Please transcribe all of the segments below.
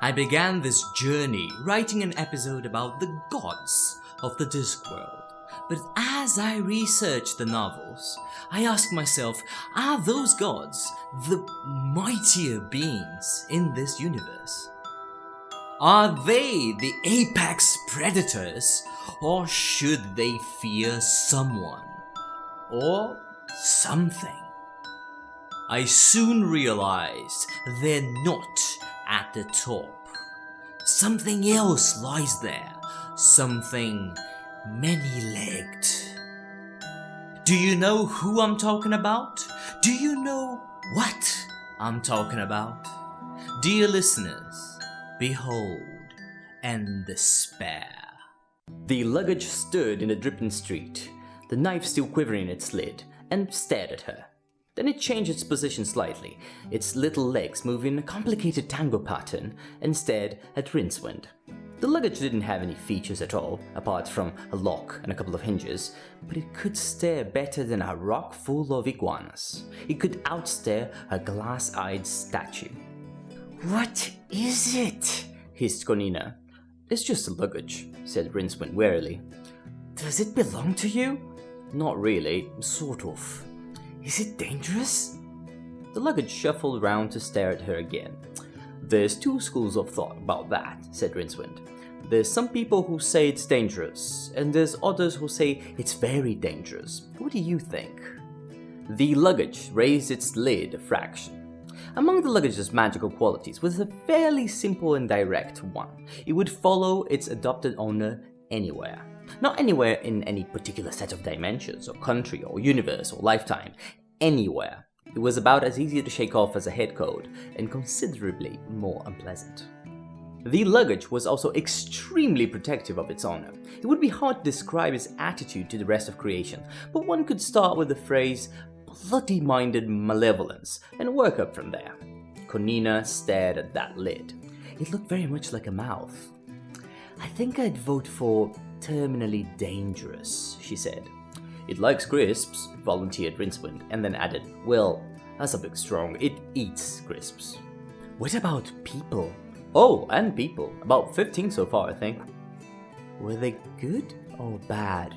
I began this journey writing an episode about the gods of the Discworld. But as I researched the novels, I asked myself, are those gods the mightier beings in this universe? Are they the apex predators, or should they fear someone or something? I soon realized they're not at the top. Something else lies there, something many-legged. Do you know who I'm talking about? Do you know what I'm talking about? Dear listeners, behold and despair. The luggage stood in the dripping street, the knife still quivering in its lid, and stared at her. Then it changed its position slightly, its little legs moving in a complicated tango pattern, and stared at Rincewind. The luggage didn't have any features at all, apart from a lock and a couple of hinges, but it could stare better than a rock full of iguanas. It could outstare a glass-eyed statue. "What is it?" hissed Konina. "It's just a luggage," said Rincewind warily. "Does it belong to you?" "Not really, sort of." "Is it dangerous?" The luggage shuffled round to stare at her again. "There's two schools of thought about that," said Rincewind. "There's some people who say it's dangerous, and there's others who say it's very dangerous. What do you think?" The luggage raised its lid a fraction. Among the luggage's magical qualities was a fairly simple and direct one. It would follow its adopted owner anywhere. Not anywhere in any particular set of dimensions, or country, or universe, or lifetime. Anywhere. It was about as easy to shake off as a head cold, and considerably more unpleasant. The luggage was also extremely protective of its owner. It would be hard to describe its attitude to the rest of creation, but one could start with the phrase bloody-minded malevolence and work up from there. Konina stared at that lid. It looked very much like a mouth. "I think I'd vote for terminally dangerous," she said. "It likes crisps," volunteered Rincewind, and then added, "Well, that's a bit strong. It eats crisps." "What about people?" "Oh, and people. About 15 so far, I think." "Were they good or bad?"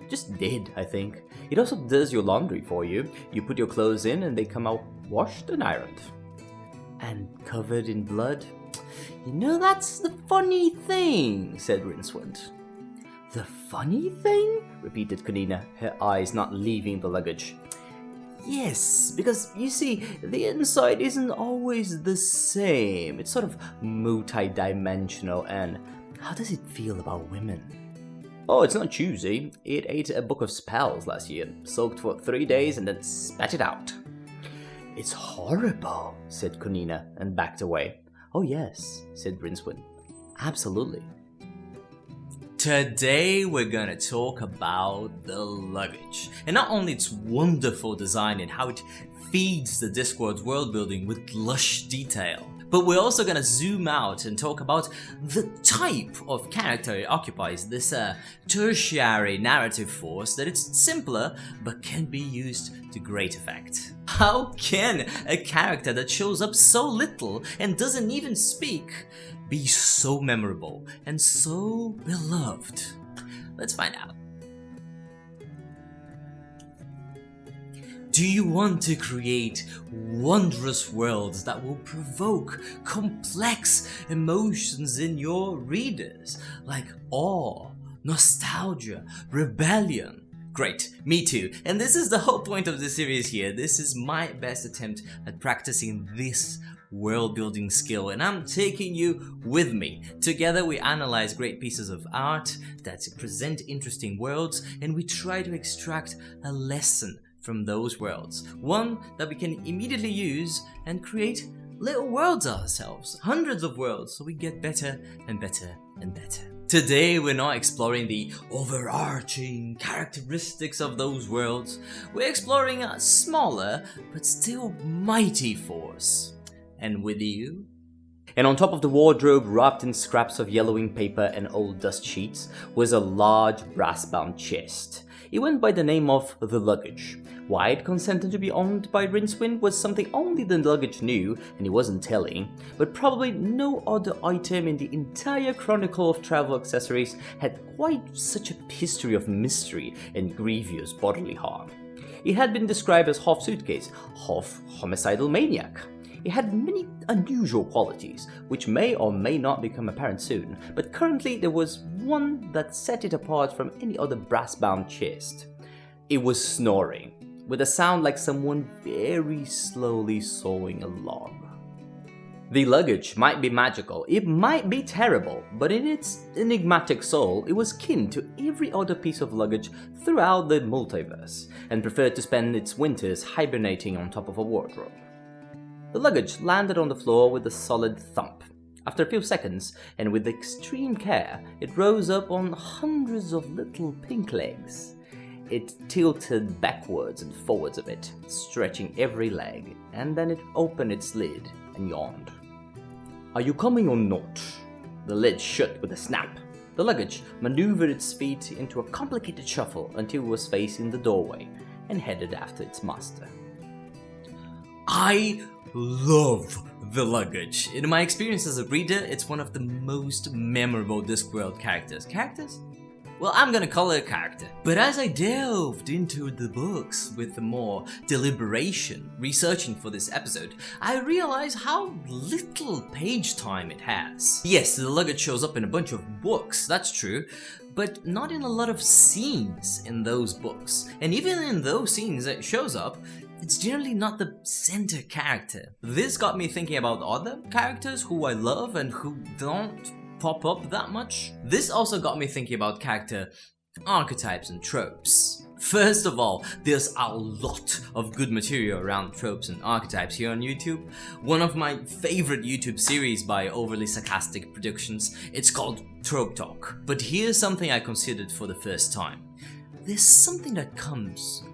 "Just did, I think. It also does your laundry for you. You put your clothes in and they come out washed and ironed." "And covered in blood?" "You know, that's the funny thing," said Rincewind. "The funny thing?" repeated Konina, her eyes not leaving the luggage. "Yes, because, you see, the inside isn't always the same. It's sort of multi-dimensional, and how does it feel about women?" "Oh, it's not choosy. It ate a book of spells last year, soaked for 3 days, and then spat it out." "It's horrible," said Konina, and backed away. "Oh yes," said Rincewind. "Absolutely." Today we're gonna talk about the luggage, and not only its wonderful design and how it feeds the Discworld's world building with lush detail, but we're also gonna zoom out and talk about the type of character it occupies, this tertiary narrative force that it's simpler but can be used to great effect. How can a character that shows up so little and doesn't even speak be so memorable and so beloved? Let's find out. Do you want to create wondrous worlds that will provoke complex emotions in your readers, like awe, nostalgia, rebellion? Great, me too. And this is the whole point of this series here. This is my best attempt at practicing this world building skill, and I'm taking you with me. Together we analyze great pieces of art that present interesting worlds, and we try to extract a lesson from those worlds, one that we can immediately use and create little worlds ourselves, hundreds of worlds, so we get better and better and better. Today we're not exploring the overarching characteristics of those worlds. We're exploring a smaller but still mighty force. And with you? And on top of the wardrobe, wrapped in scraps of yellowing paper and old dust sheets, was a large brass-bound chest. It went by the name of the Luggage. Why it consented to be owned by Rincewind was something only the Luggage knew, and he wasn't telling, but probably no other item in the entire chronicle of travel accessories had quite such a history of mystery and grievous bodily harm. It had been described as half suitcase, half homicidal maniac. It had many unusual qualities, which may or may not become apparent soon, but currently there was one that set it apart from any other brass-bound chest. It was snoring, with a sound like someone very slowly sawing a log. The luggage might be magical, it might be terrible, but in its enigmatic soul, it was kin to every other piece of luggage throughout the multiverse, and preferred to spend its winters hibernating on top of a wardrobe. The luggage landed on the floor with a solid thump. After a few seconds, and with extreme care, it rose up on hundreds of little pink legs. It tilted backwards and forwards a bit, stretching every leg, and then it opened its lid and yawned. "Are you coming or not?" The lid shut with a snap. The luggage maneuvered its feet into a complicated shuffle until it was facing the doorway and headed after its master. I love the luggage. In my experience as a reader, it's one of the most memorable Discworld characters. Well, I'm gonna call it a character. But as I delved into the books with more deliberation, researching for this episode, I realized how little page time it has. Yes, the luggage shows up in a bunch of books, that's true, but not in a lot of scenes in those books. And even in those scenes that it shows up, it's generally not the center character. This got me thinking about other characters who I love and who don't pop up that much. This also got me thinking about character archetypes and tropes. First of all, there's a lot of good material around tropes and archetypes here on YouTube. One of my favorite YouTube series by Overly Sarcastic Productions, it's called Trope Talk. But here's something I considered for the first time. There's something that comes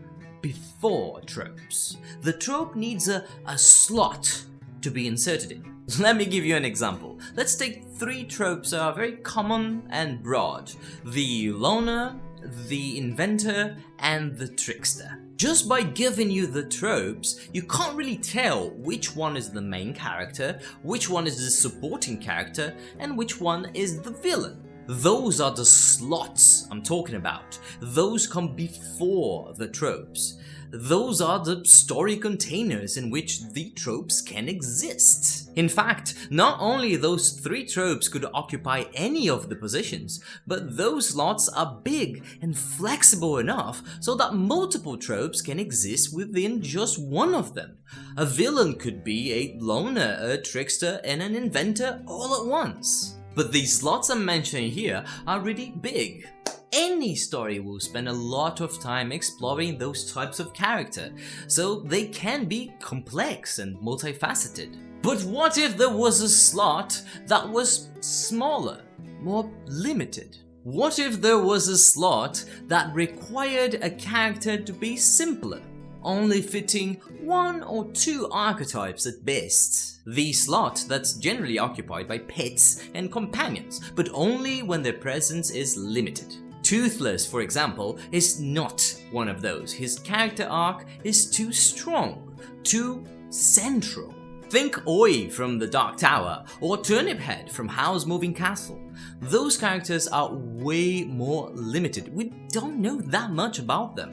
before tropes. The trope needs a slot to be inserted in. Let me give you an example. Let's take 3 tropes that are very common and broad. The loner, the inventor, and the trickster. Just by giving you the tropes, you can't really tell which one is the main character, which one is the supporting character, and which one is the villain. Those are the slots I'm talking about. Those come before the tropes. Those are the story containers in which the tropes can exist. In fact, not only those 3 tropes could occupy any of the positions, but those slots are big and flexible enough so that multiple tropes can exist within just one of them. A villain could be a loner, a trickster, and an inventor all at once. But these slots I'm mentioning here are really big. Any story will spend a lot of time exploring those types of character, so they can be complex and multifaceted. But what if there was a slot that was smaller, more limited? What if there was a slot that required a character to be simpler, only fitting 1 or 2 archetypes at best? The slot that's generally occupied by pets and companions, but only when their presence is limited. Toothless, for example, is not one of those. His character arc is too strong, too central. Think Oi from The Dark Tower, or Turnip Head from Howl's Moving Castle. Those characters are way more limited. We don't know that much about them,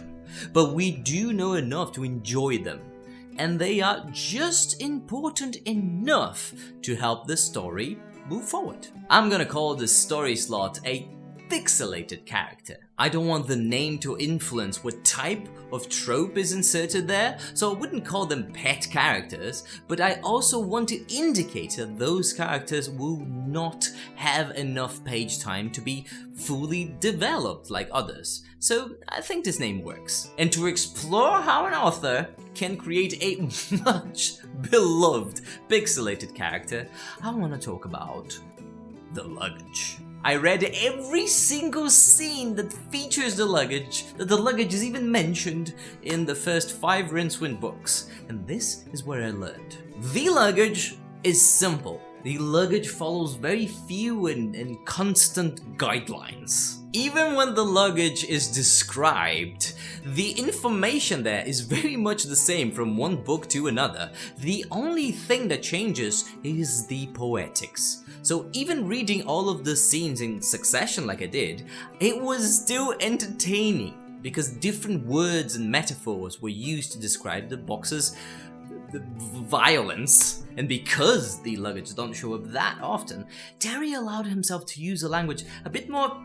but we do know enough to enjoy them. And they are just important enough to help the story move forward. I'm gonna call this story slot a pixelated character. I don't want the name to influence what type of trope is inserted there, so I wouldn't call them pet characters, but I also want to indicate that those characters will not have enough page time to be fully developed like others. So I think this name works. And to explore how an author can create a much beloved pixelated character, I want to talk about the luggage. I read every single scene that features the luggage, that the luggage is even mentioned in the first 5 Rincewind books, and this is where I learned. The luggage is simple. The luggage follows very few and constant guidelines. Even when the luggage is described, the information there is very much the same from one book to another. The only thing that changes is the poetics. So even reading all of the scenes in succession like I did, it was still entertaining because different words and metaphors were used to describe the box's violence. And because the luggage don't show up that often, Terry allowed himself to use a language a bit more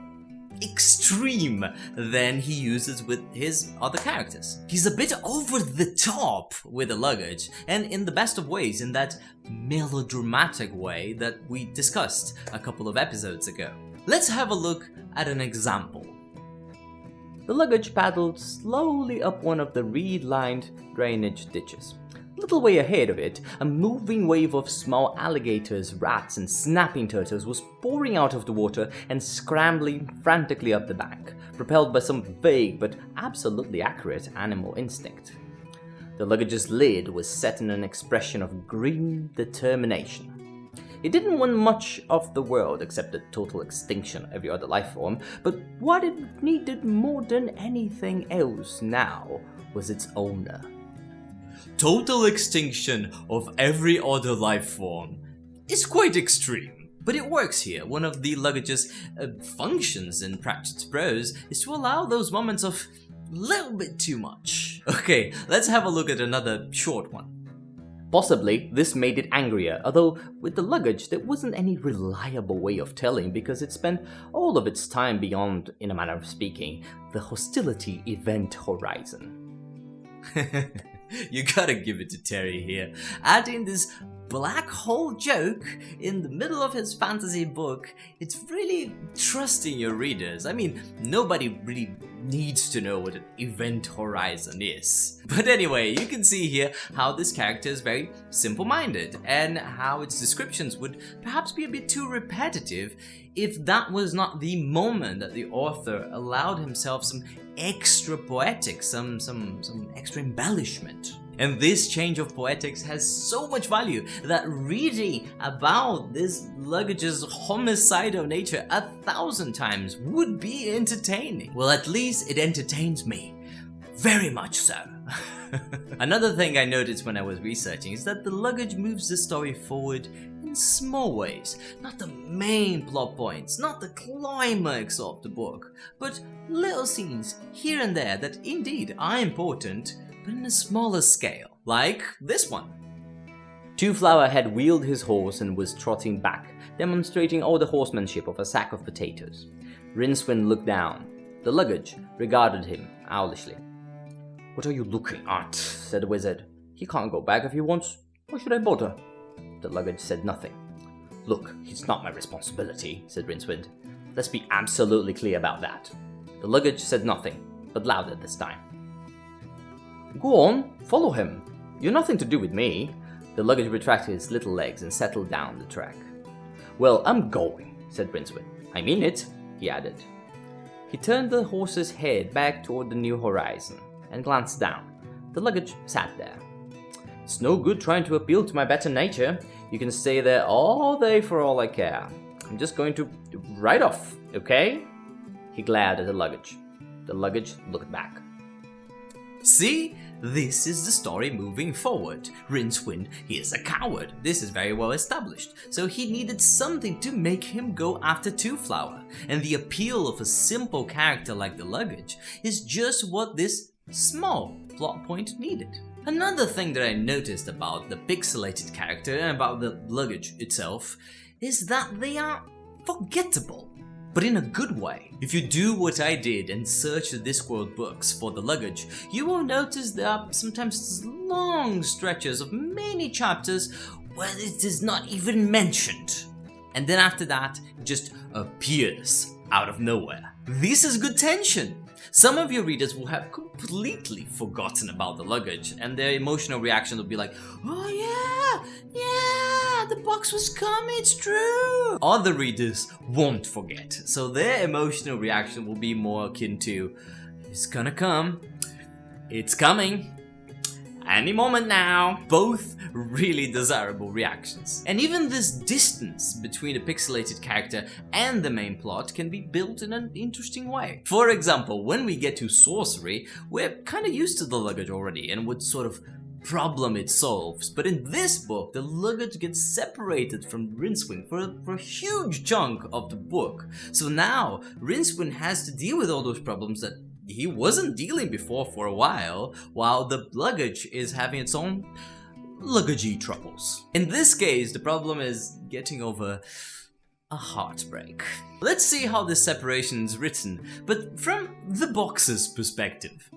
extreme than he uses with his other characters. He's a bit over the top with the luggage, and in the best of ways, in that melodramatic way that we discussed a couple of episodes ago. Let's have a look at an example. The luggage paddled slowly up one of the reed-lined drainage ditches. A little way ahead of it, a moving wave of small alligators, rats, and snapping turtles was pouring out of the water and scrambling frantically up the bank, propelled by some vague but absolutely accurate animal instinct. The luggage's lid was set in an expression of grim determination. It didn't want much of the world except the total extinction of every other life form, but what it needed more than anything else now was its owner. Total extinction of every other life form is quite extreme, but it works here. One of the luggage's functions in Pratchett's prose is to allow those moments of little bit too much. Okay, let's have a look at another short one. Possibly, this made it angrier, although with the luggage there wasn't any reliable way of telling because it spent all of its time beyond, in a manner of speaking, the hostility event horizon. You gotta give it to Terry here, adding this black hole joke in the middle of his fantasy book. It's really trusting your readers. I mean, nobody really needs to know what an event horizon is. But anyway, you can see here how this character is very simple-minded and how its descriptions would perhaps be a bit too repetitive if that was not the moment that the author allowed himself some extra poetics, some extra embellishment. And this change of poetics has so much value that reading about this luggage's homicidal nature 1,000 times would be entertaining. Well, at least it entertains me. Very much so. Another thing I noticed when I was researching is that the luggage moves the story forward in small ways. Not the main plot points, not the climax of the book, but little scenes here and there that indeed are important, but in a smaller scale, like this one. Two Flower had wheeled his horse and was trotting back, demonstrating all the horsemanship of a sack of potatoes. Rincewind looked down. The luggage regarded him owlishly. "What are you looking at?" said the wizard. "He can't go back if he wants. Why should I bother?" The luggage said nothing. "Look, it's not my responsibility," said Rincewind. "Let's be absolutely clear about that." The luggage said nothing, but louder this time. "Go on, follow him. You're nothing to do with me." The luggage retracted its little legs and settled down the track. "Well, I'm going," said Rincewind. "I mean it," he added. He turned the horse's head back toward the new horizon and glanced down. The luggage sat there. "It's no good trying to appeal to my better nature. You can stay there all day for all I care. I'm just going to ride off, okay?" He glared at the luggage. The luggage looked back. See? This is the story moving forward. Rincewind, he is a coward. This is very well established. So he needed something to make him go after Two Flower. And the appeal of a simple character like the luggage is just what this small plot point needed. Another thing that I noticed about the pixelated character and about the luggage itself is that they are forgettable, but in a good way. If you do what I did and search the Discworld books for the luggage, you will notice there are sometimes long stretches of many chapters where it is not even mentioned. And then after that, it just appears out of nowhere. This is good tension. Some of your readers will have completely forgotten about the luggage and their emotional reaction will be like, "Oh yeah, the box was coming, it's true." Other readers won't forget, so their emotional reaction will be more akin to, "It's gonna come, it's coming, any moment now. Both really desirable reactions. And even this distance between a pixelated character and the main plot can be built in an interesting way. For example, when we get to sorcery, we're kinda used to the luggage already and what sort of problem it solves, but in this book, the luggage gets separated from Rincewind for a huge chunk of the book. So now, Rincewind has to deal with all those problems that he wasn't dealing before for a while the luggage is having its own luggagey troubles. In this case, the problem is getting over a heartbreak. Let's see how this separation is written, but from the box's perspective.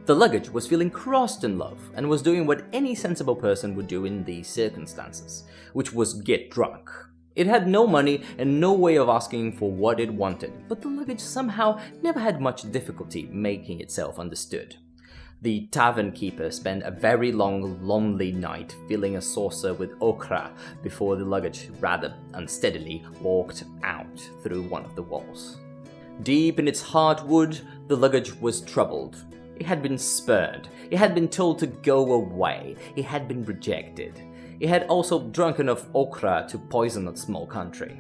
The luggage was feeling crossed in love and was doing what any sensible person would do in these circumstances, which was get drunk. It had no money and no way of asking for what it wanted, but the luggage somehow never had much difficulty making itself understood. The tavern keeper spent a very long, lonely night filling a saucer with ochre before the luggage rather unsteadily walked out through one of the walls. Deep in its heart wood, the luggage was troubled. It had been spurned. It had been told to go away. It had been rejected. It had also drunk enough ochre to poison a small country.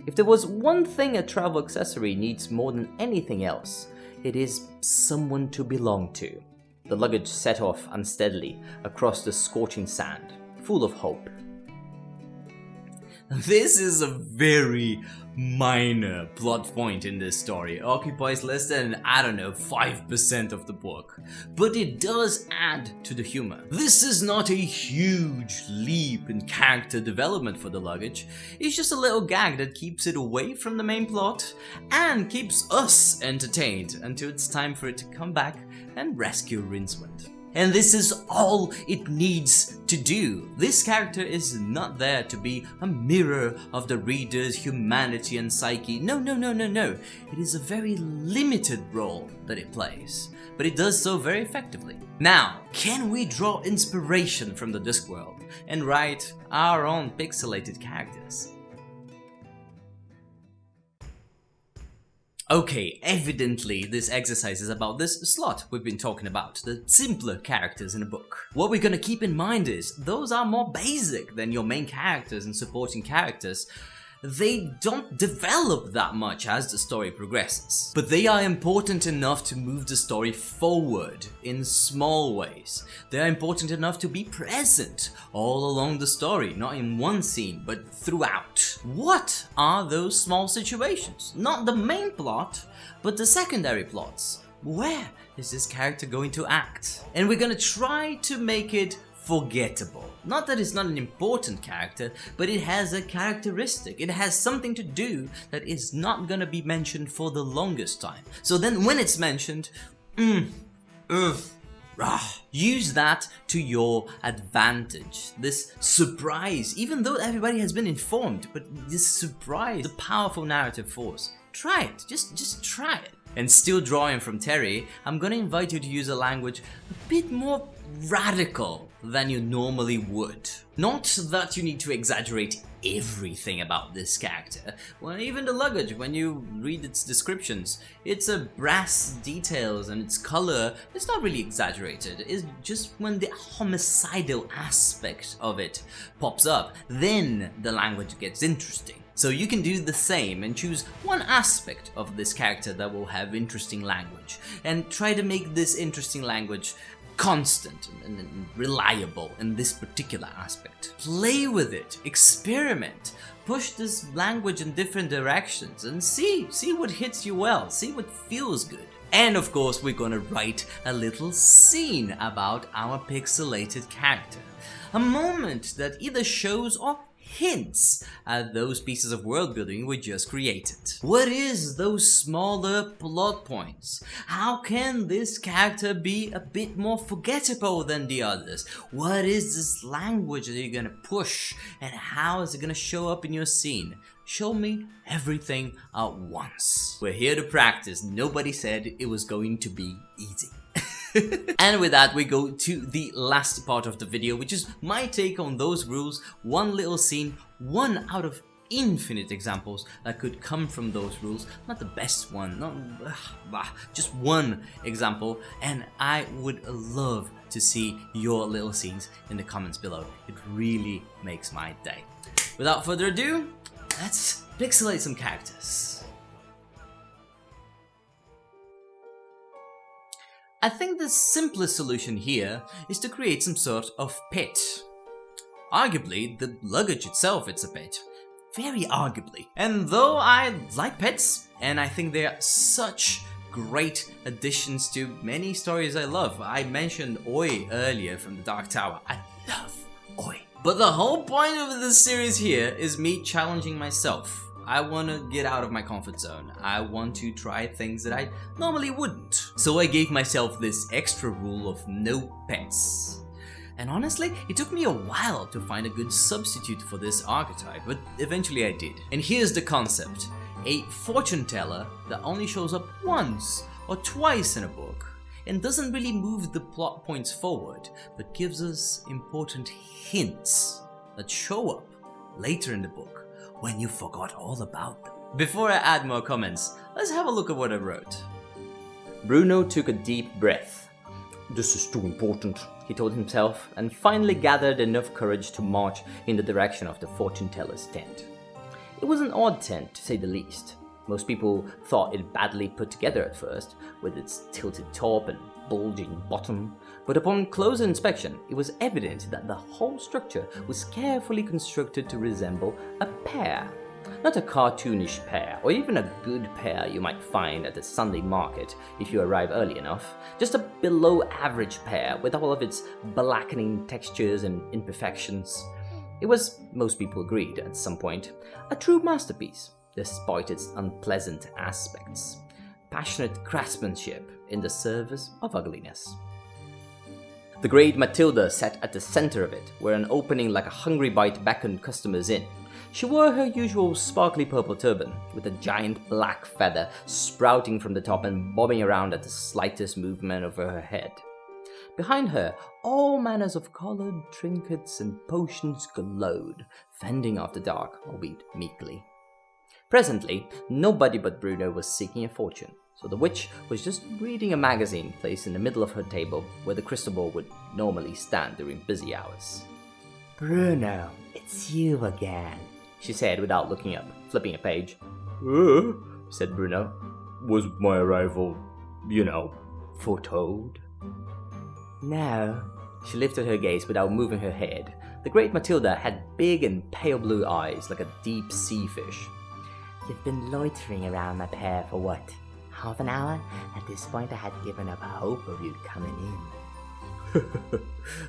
If there was one thing a travel accessory needs more than anything else, it is someone to belong to. The luggage set off unsteadily across the scorching sand, full of hope. This is a very minor plot point in this story. It occupies less than, 5% of the book. But it does add to the humor. This is not a huge leap in character development for the luggage. It's just a little gag that keeps it away from the main plot and keeps us entertained until it's time for it to come back and rescue Rincewind. And this is all it needs to do. This character is not there to be a mirror of the reader's humanity and psyche. No. It is a very limited role that it plays, but it does so very effectively. Now, can we draw inspiration from the Discworld and write our own pixelated characters? Okay, evidently this exercise is about this slot we've been talking about, the simpler characters in a book. What we're gonna keep in mind is, those are more basic than your main characters and supporting characters. They don't develop that much as the story progresses, but they are important enough to move the story forward in small ways. They are important enough to be present all along the story, not in one scene, but throughout. What are those small situations? Not the main plot, but the secondary plots. Where is this character going to act? And we're gonna try to make it forgettable. Not that it's not an important character, but it has a characteristic. It has something to do that is not gonna be mentioned for the longest time. So then when it's mentioned, use that to your advantage. This surprise, even though everybody has been informed, but this surprise, the powerful narrative force. Try it, just try it. And still drawing from Terry, I'm gonna invite you to use a language a bit more radical than you normally would. Not that you need to exaggerate everything about this character. Well, even the luggage, when you read its descriptions, it's a brass details and its color, it's not really exaggerated. It's just when the homicidal aspect of it pops up, then the language gets interesting. So you can do the same and choose one aspect of this character that will have interesting language and try to make this interesting language constant and reliable in this particular aspect. Play with it, experiment, push this language in different directions and see what hits you well, see what feels good. And of course we're gonna write a little scene about our pixelated character. A moment that either shows or hints at those pieces of world building we just created. What is those smaller plot points? How can this character be a bit more forgettable than the others? What is this language that you're gonna push and how is it gonna show up in your scene? Show me everything at once. We're here to practice. Nobody said it was going to be easy. And with that we go to the last part of the video, which is my take on those rules. One little scene, one out of infinite examples that could come from those rules. Not the best one, just one example, and I would love to see your little scenes in the comments below. It really makes my day. Without further ado, let's pixelate some characters. I think the simplest solution here is to create some sort of pet. Arguably, the luggage itself is a pet. Very arguably. And though I like pets, and I think they are such great additions to many stories I love. I mentioned Oi earlier from the Dark Tower. I love Oi. But the whole point of this series here is me challenging myself. I want to get out of my comfort zone. I want to try things that I normally wouldn't. So I gave myself this extra rule of no pets. And honestly, it took me a while to find a good substitute for this archetype, but eventually I did. And here's the concept. A fortune teller that only shows up once or twice in a book and doesn't really move the plot points forward, but gives us important hints that show up later in the book when you forgot all about them. Before I add more comments, let's have a look at what I wrote. Bruno took a deep breath. "This is too important," he told himself, and finally gathered enough courage to march in the direction of the fortune teller's tent. It was an odd tent, to say the least. Most people thought it badly put together at first, with its tilted top and bulging bottom, but upon closer inspection, it was evident that the whole structure was carefully constructed to resemble a pear. Not a cartoonish pear, or even a good pear you might find at the Sunday market if you arrive early enough, just a below-average pear with all of its blackening textures and imperfections. It was, most people agreed at some point, a true masterpiece, despite its unpleasant aspects. Passionate craftsmanship in the service of ugliness. The great Matilda sat at the center of it, where an opening like a hungry bite beckoned customers in. She wore her usual sparkly purple turban, with a giant black feather sprouting from the top and bobbing around at the slightest movement over her head. Behind her, all manners of colored trinkets and potions glowed, fending off the dark, albeit meekly. Presently, nobody but Bruno was seeking a fortune, so the witch was just reading a magazine placed in the middle of her table, where the crystal ball would normally stand during busy hours. "Bruno, it's you again," she said without looking up, flipping a page. Said Bruno. "Was my arrival, foretold?" No. She lifted her gaze without moving her head. The great Matilda had big and pale blue eyes like a deep sea fish. "You've been loitering around my pear for what? Half an hour? At this point I had given up hope of you coming in."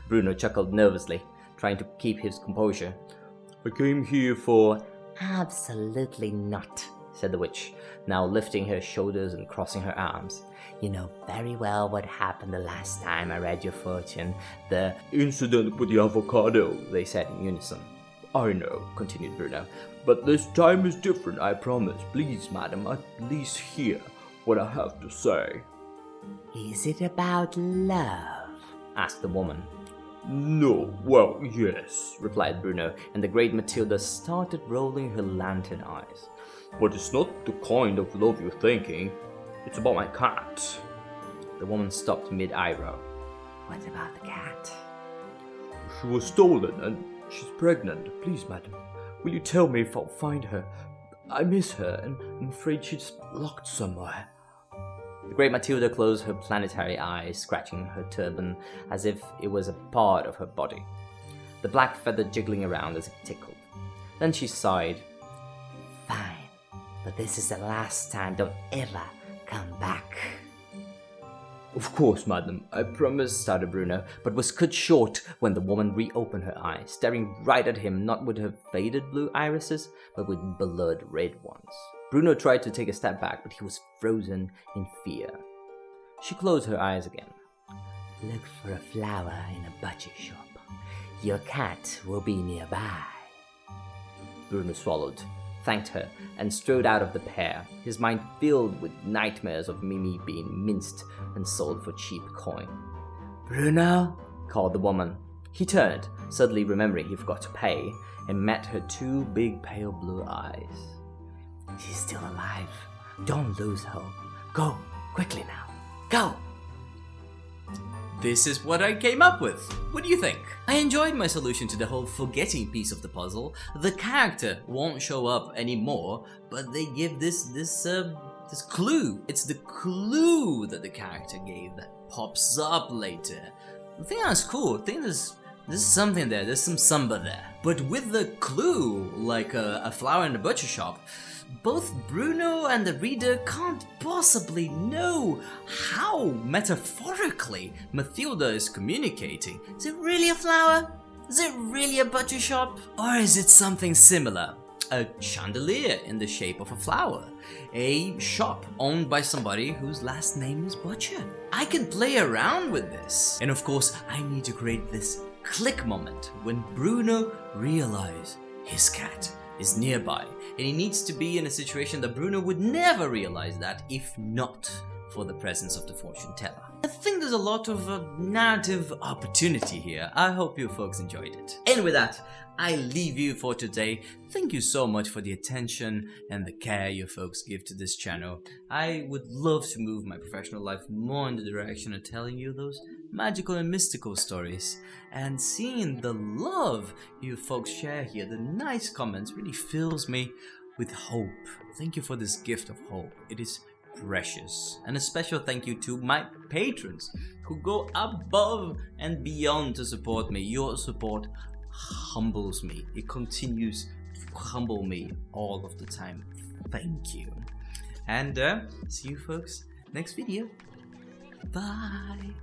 Bruno chuckled nervously, trying to keep his composure. "I came here for..." "Absolutely not," said the witch, now lifting her shoulders and crossing her arms. "You know very well what happened the last time I read your fortune. The incident with the avocado," they said in unison. "I know," continued Bruno, "but this time is different, I promise. Please, madam, at least hear what I have to say." "Is it about love?" asked the woman. "No, well, yes," replied Bruno, and the great Matilda started rolling her lantern eyes. "But it's not the kind of love you're thinking. It's about my cat." The woman stopped mid-eyebrow. "What about the cat?" "She was stolen and she's pregnant. Please, madam, will you tell me if I'll find her? I miss her and I'm afraid she's locked somewhere." The great Matilda closed her planetary eyes, scratching her turban as if it was a part of her body, the black feather jiggling around as it tickled. Then she sighed. "Fine, but this is the last time. Don't ever come back." "Of course, madam, I promise," started Bruno, but was cut short when the woman reopened her eyes, staring right at him, not with her faded blue irises, but with blood red ones. Bruno tried to take a step back, but he was frozen in fear. She closed her eyes again. "Look for a flower in a butcher shop. Your cat will be nearby." Bruno swallowed, thanked her, and strode out of the pear, his mind filled with nightmares of Mimi being minced and sold for cheap coin. "Bruno?" called the woman. He turned, suddenly remembering he forgot to pay, and met her 2 big pale blue eyes. She's still alive. Don't lose hope. Go, quickly now. Go! This is what I came up with. What do you think? I enjoyed my solution to the whole forgetting piece of the puzzle. The character won't show up anymore, but they give this clue. It's the clue that the character gave that pops up later. I think that's cool. I think there's something there. There's some samba there. But with the clue, like a flower in the butcher shop, both Bruno and the reader can't possibly know how metaphorically Mathilda is communicating. Is it really a flower? Is it really a butcher shop? Or is it something similar? A chandelier in the shape of a flower. A shop owned by somebody whose last name is Butcher. I can play around with this. And of course, I need to create this click moment when Bruno realizes his cat is nearby, and he needs to be in a situation that Bruno would never realize that if not for the presence of the fortune teller. I think there's a lot of narrative opportunity here. I hope you folks enjoyed it. And with that, I leave you for today. Thank you so much for the attention and the care you folks give to this channel. I would love to move my professional life more in the direction of telling you those magical and mystical stories. And seeing the love you folks share here, the nice comments, really fills me with hope. Thank you for this gift of hope. It is precious. And a special thank you to my patrons who go above and beyond to support me. Your support humbles me. It continues to humble me all of the time. Thank you. And see you folks next video. Bye.